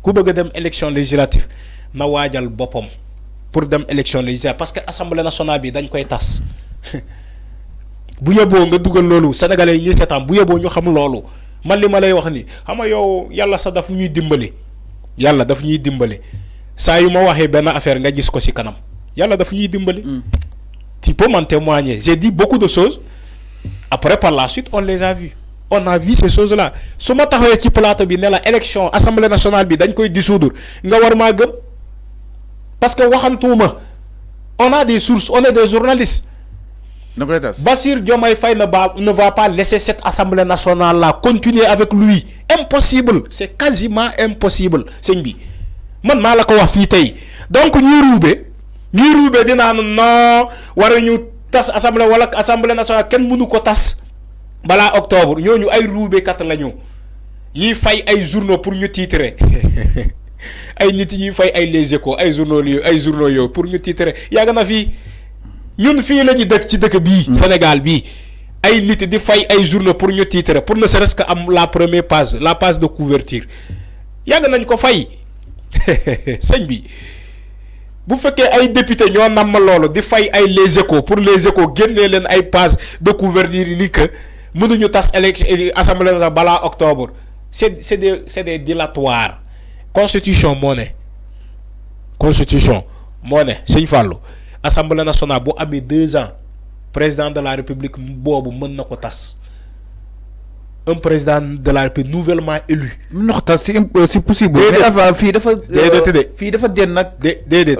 ku bëgg dem élection législative na waajal boppam pour dem élection législative parce que assemblée nationale bi dañ koy tas bu yeboo nga dugal loolu sénégalais yi ñuy seetaan bu yeboo ñu xam loolu man li ma lay wax ni xam nga yow yàlla sax daf ñuy dimbali yàlla daf ñuy dimbali saa yu ma waxee benn affaire nga gis ko ci kanam yàlla daf ñuy dimbali. Tu peux m'en témoigner. J'ai dit beaucoup de choses. Après, par la suite, on les a vues. On a vu ces choses-là. Si je suis ci plateau bi ne la élection assemblée nationale bi dañ koy dissoudre nga war maa gëm parce que waxantuma on a des sources, on est des journalistes. Bassirou Diomaye Faye ne va pas laisser cette assemblée nationale là continuer avec lui. Impossible. C'est quasiment impossible. Sëñ bi man maa la ko wax fii tey donc ñuy ruube dinaa non waruñu tas assemblée wala assemblée nationale kenn mënu ko tas balaa octobre ñooñu ay ruubekat lañu ñuy fay ay journaux pour ñu titrer ay nit ñuy fay ay Les Échos ay journaux yooyu pour ñu titrer yàgg na fii ñun fii la ñu dëkk ci dëkk bii. Sénégal bii ay nit di fay ay journaux pour ñu titrer pour ne serait-ce que am la première page la page de couverture yàgg nañ ko fay sëñ bi. bu fekkee ay député ñoo namm loolu di fay ay Les Échos pour Les Échos génnee leen ay page de couverture yi ni que mënuñu tas élection assemblée nationale balaa octobre c'est des dilatoires constitution moo ne Sëñ Fallou assemblée nationale bu amee 2 ans président de la république boobu mën na ko tas un président de la République nouvellement élu. C'est possible.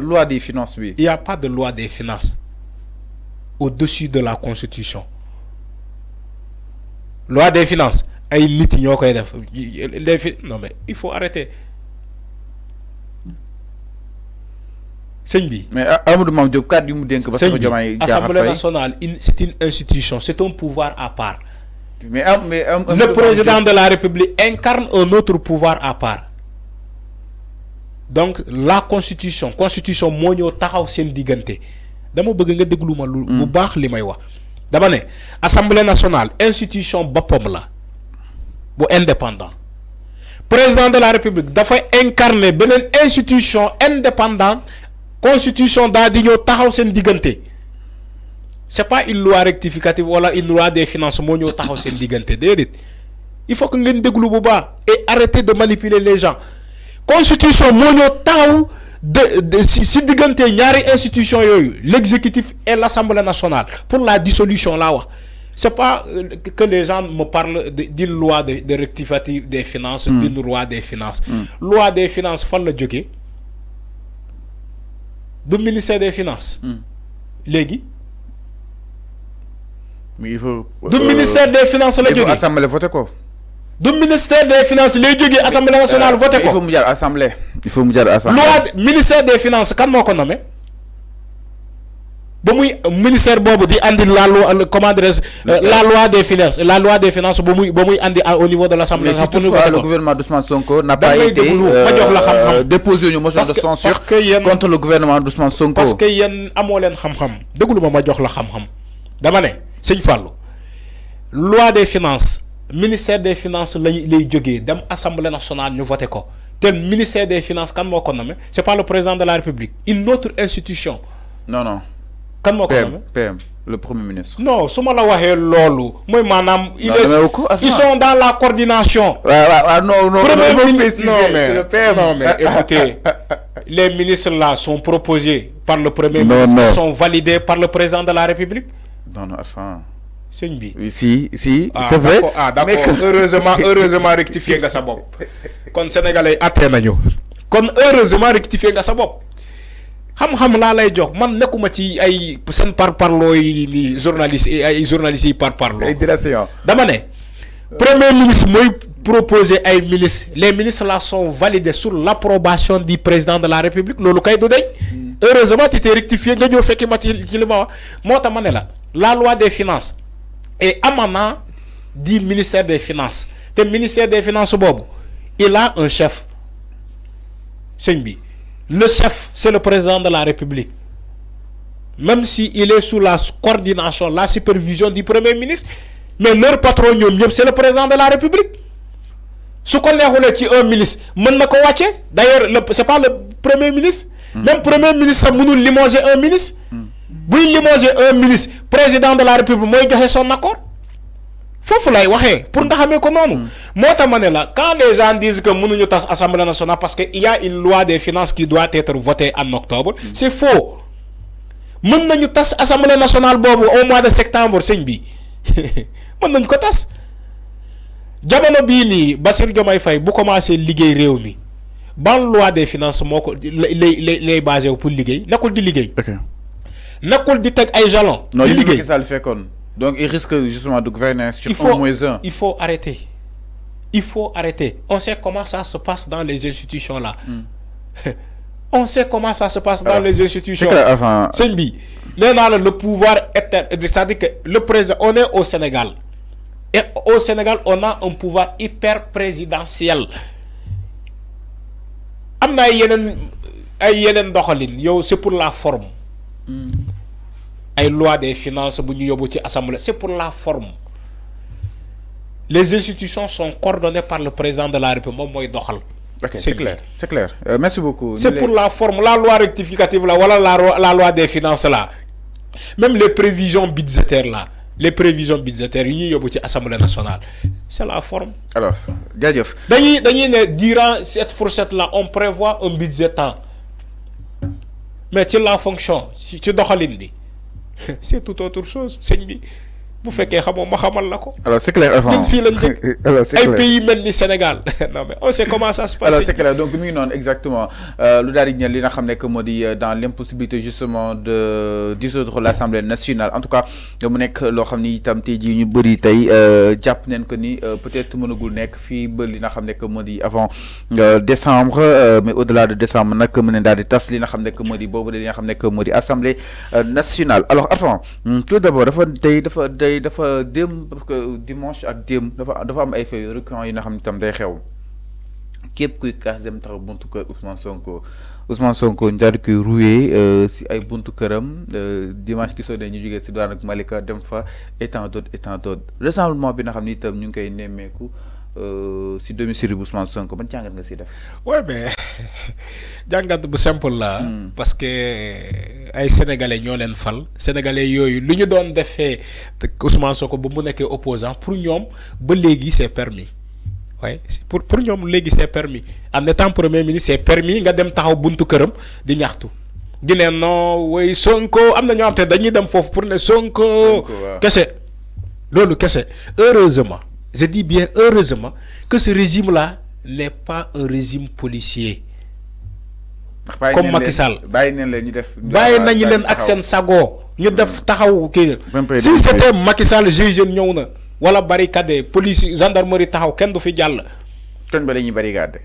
Loi des finances. Il n'y a pas de loi des finances au-dessus de la constitution. Loi des finances. Non mais il faut arrêter. Mais Assemblée nationale, c'est une institution, c'est un pouvoir à part. Le président de la République incarne un autre pouvoir à part. Donc la constitution moo ñëw taxaw seen diggante dama bëgg nga déglu ma lu bu baax li may wax dama ne assemblée nationale institution boppam la bu indépendant président de la République dafay incarner beneen institution indépendante constitution daa di ñëw taxaw seen diggante. C'est pas une loi rectificative ou une loi des finances il faut que ngeen déglu bu baax et arrêter de manipuler les gens constitution moo ñoo taxaw si diggante ñaari institution yooyu l'exécutif et l'Assemblée nationale pour la dissolution là wax c'est pas que les gens me parlent d'une loi de rectificative des finances d'une loi des finances loi des finances fan la jógee du ministère des finances léegi mais il faut. Du ministère des finances la jógee. Il faut assemblée voter quoi. Du ministère des finances lay jógee assemblée nationale voter quoi. Il faut mu jaar assemblée. Loi ministère des finances kan moo ko nommé ba muy ministère boobu di andi la loi la loi des finances ba muy andi au niveau de l'Assemblée nationale. Mais toutefois le gouvernement d'Ousmane Sonko n'a pas été déposé une motion de censure contre le gouvernement d'Ousmane Sonko. Parce que yéen amoo leen xam-xam déglu ma jox la xam-xam dama ne. Sëñ Fallou loi des finances ministère des finances lay jógee dem assemblée nationale ñu voté ko te ministère des finances kan moo ko nommé c'est pas le président de la République une autre institution. Non. kan moo ko nommé PM le premier ministre. Non su ma la waxee loolu mooy maanaam. ils sont dans la coordination. Non mais écoutez les ministres là sont proposés par le premier ministre. Sont validés par le président de la République. Non, enfin. Sëñ bi. Si, c'est vrai. D'accord. Heureusement rectifier nga sa bopp. Kon sénégalais atté nañu. Kon heureusement rectifier nga sa bopp. Xam-xam laa lay jox man nekkuma ci ay seen parparloo yi ni journalistes yi parparloo. C'est intéressant. Dama ne premier ministre mooy proposer ay ministres les ministres là sont validés sur l'approbation du président de la République loolu kay du deñ. Heureusement tu t'es rectifié nga ñëw fekki ma ci li ma wax moo tax ma ne la loi des finances est émanant du ministère des finances te ministère des finances boobu il a un chef sëñ bi le chef c'est le président de la République même si il est sous la coordination la supervision du premier ministre mais leur patron ñoom ñëpp c'est le président de la République su ko neexulee ci un ministre mën na ko wàcce d'ailleurs c'est pas le premier ministre. Même premier ministre sax mënul limoger un ministre. buy limoger un ministre président de la république mooy joxe son accord. Foofu lay waxee pour nga xamee ko noonu. moo tax ma ne la quand les gens disent que mënuñu tas assemblée nationale parce que il y a une loi des finances qui doit être votée en octobre c'est faux. mën nañu tas assemblée nationale boobu au mois de septembre sëñ bi mën nañu ko tas. jamono bii nii Bassirou Diomaye Faye bu commencé liggéey réew mi ban loi des finances moo ko lay basé wu pour liggéey nekkul di liggéey. nekkul di teg ay jalons. non li Macky Sall fekkoon donc il risque justement de gouverner sur au moins un. Il faut arrêter. Il faut arrêter. On sait comment ça se passe dans les institutions là. On sait comment ça se passe dans les institutions. C'est le pouvoir c'est-à-dire que le président, on est au Sénégal. Et au Sénégal, on a un pouvoir hyper présidentiel. Amna yenen doxalin yow c'est pour la forme. Ay loi des finances bu ñu yóbbu ci assemblée c'est pour la forme. Les institutions sont coordonnées par le président de la République moom mooy doxal. Ok, c'est clair, c'est clair. Merci beaucoup. C'est pour la forme, la loi rectificative là, voilà la loi des finances là. Même les prévisions budgétaires là, les prévisions budgétaires yi yóbbu ci assemblée nationale, c'est la forme. Alors, jaajëf. dañuy ne durant cette fourchette là, on prévoit un budget temps. Mais ci la fonction, ci doxalin bi. C'est tout autre chose sëñ bi bu fekkee xamoo ma xamal la ko. Alors c'est clair avant. Fii lañ dëkk ay pays mel ni Sénégal non mais on sait comment ça se passe. Alors c'est clair donc mi ngi noonu exactement lu daal di ñeel li nga xam ne que moo di dans l'impossibilité justement de dissoudre l'Assemblée nationale en tout cas mu nekk loo xam ni itam tey jii ñu bëri tey jàpp nañ ko ni peut-être mënagul nekk fii ba li nga xam ne que moo di avant décembre mais au-delà de décembre nag mën nañ daal di tas li nga xam ne que moo di boobu li nga xam ne que moo di Assemblée nationale. Alors attends tout d'abord dafa démb parce que dimanche ak démb dafa am ay faits récurrents yi nga xam ne tam day xew képp kuy kaas dem taxaw buntu kër Ousmane Sonko ñu daal di koy roué si ay buntu këram dimanche gisoo ne ñu jógee si douane ak Malika dem fa et tant d'autres rassemblement bi nga xam ne itam ñu ngi koy nemmeeku si domicile bu Ousmane Sonko ban jàngat nga si def. Ouais mais jàngat bu simple la. Parce que ay sénégalais ñoo leen fal sénégalais yooyu lu ñu doon defee Ousmane Sonko ba mu nekkee opposant pour ñoom ba léegi c'est permis. Ouais pour ñoom léegi c'est permis en étant premier ministre c'est permis nga dem taxaw buntu këram di ñaxtu. di ne non way Sonko am na ñoo xam te dañuy dem foofu pour ne Sonko. kese loolu kese heureusement. Je dis bien heureusement que ce régime-là n'est pas un régime policier. Comme Macky Sall. Bàyyi nañu leen ak seen sago ñu def taxaw kii. Si c'était Macky Sall GIGN ñëw na wala barricade police gendarmerie taxaw kenn du fi jàll. Koñ ba la ñuy barricade.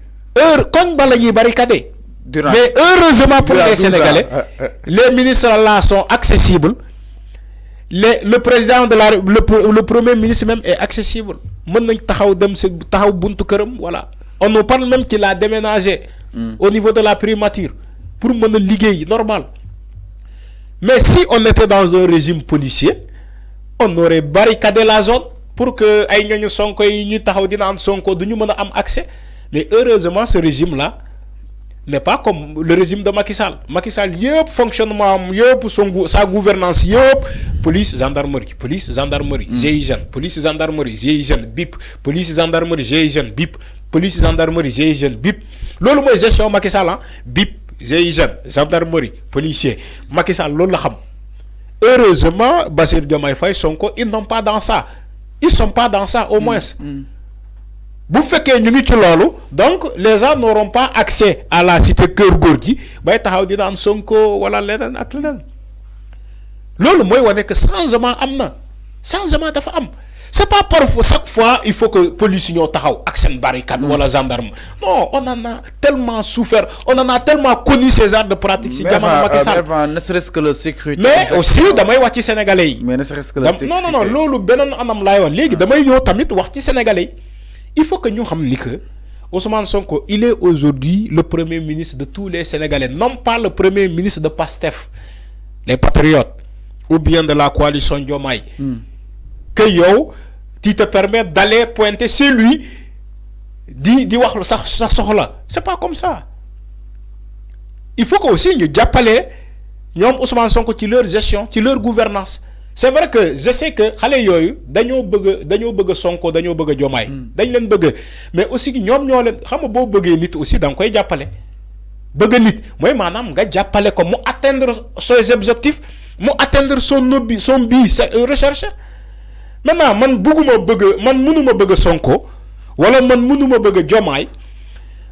Koñ ba la ñuy barricade. Mais heureusement pour les Sénégalais, les ministres là sont accessibles. Le président de le premier ministre même est accessible. Mën nañ taxaw dem ci taxaw buntu këram voilà. On nous parle même qu'il a déménagé au niveau de la primature pour mën a liggéey normal. Mais si on était dans un régime policier, on aurait barricadé la zone pour que ay ñooñu Sonko yi ñi taxaw dina am Sonko du ñu mën a am accès. Mais heureusement ce régime là n'est pas comme le régime de Macky Sall. Macky Sall yëpp fonctionnement yëpp sa gouvernance yëpp police gendarmerie GIGN police gendarmerie GIGN BIP police gendarmerie GIGN BIP police gendarmerie GIGN BIP loolu mooy gestion Macky Sall BIP GIGN gendarmerie policier Macky Sall loolu la xam. Heureusement Bassirou Diomaye Faye Sonko ils sont pas dans ça au moins. Bu fekkee ñu ngi ci loolu donc les gens n'auront pas accès à la cité Keur Gorgui bay taxaw di naan Sonko wala leneen ak leneen loolu mooy wane que changement am na changement dafa am c'est pas parfois chaque fois il faut que police ñoo taxaw ak seen barricade wala gendarme non on en a tellement souffert on en a tellement connu ces genres de pratiques ci jamono Macky Sall ne serait-ce que la sécurité mais aussi damay wax ci sénégalais yi mais ne serait-ce que la sécurité non loolu beneen anam laay wax léegi damay ñëw tamit wax ci sénégalais yi. Il faut que nous sachions que Ousmane Sonko, il est aujourd'hui le premier ministre de tous les Sénégalais, non pas le premier ministre de PASTEF, les patriotes, ou bien de la coalition Diomaye. Que yo, tu te permets d'aller pointer celui di wax sax soxla c'est pas comme ça il faut que aussi ñu jàppale ñoom Ousmane Sonko ci leur gestion ci leur gouvernance c'est vrai que je sais que xale yooyu dañoo bëgg Sonko dañoo bëgg Diomaye dañ leen bëgg mais aussi ñoom ñoo leen xam nga boo bëggee nit aussi da nga koy jàppale bëgg nit mooy maanaam nga jàppale ko mu atteindre ses objectifs mu atteindre son but recherche maintenant man mënuma bëgg Sonko wala man mënuma bëgg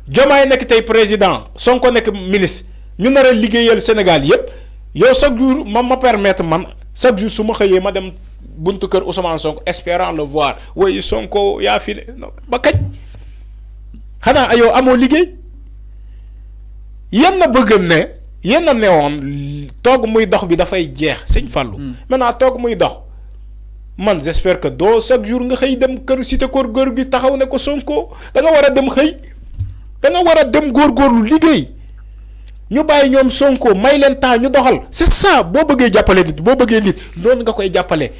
Diomaye nekk tey président Sonko nekk ministre ñu nar a liggéeyal Sénégal yépp yow chaque jour ma permettre man chaque jour su ma xëyee ma dem buntu kër Ousmane Sonko espérant le voir woy Sonko yaa fi ba kañ xanaa yow amoo liggéey yéen na bëgg ne yéen na newoon toog muy dox bi dafay jeex sëñ Fallou maintenant toog muy dox man j'espère que doo chaque jour nga xëy dem kër cité kër góor gi taxaw ne ko Sonko da nga war a dem xëy da nga war a dem góorgóorlu liggéey ñu bàyyi ñoom Sonko may leen temps ñu doxal c'est ça boo bëggee jàppale nit boo bëggee nit noonu nga koy jàppale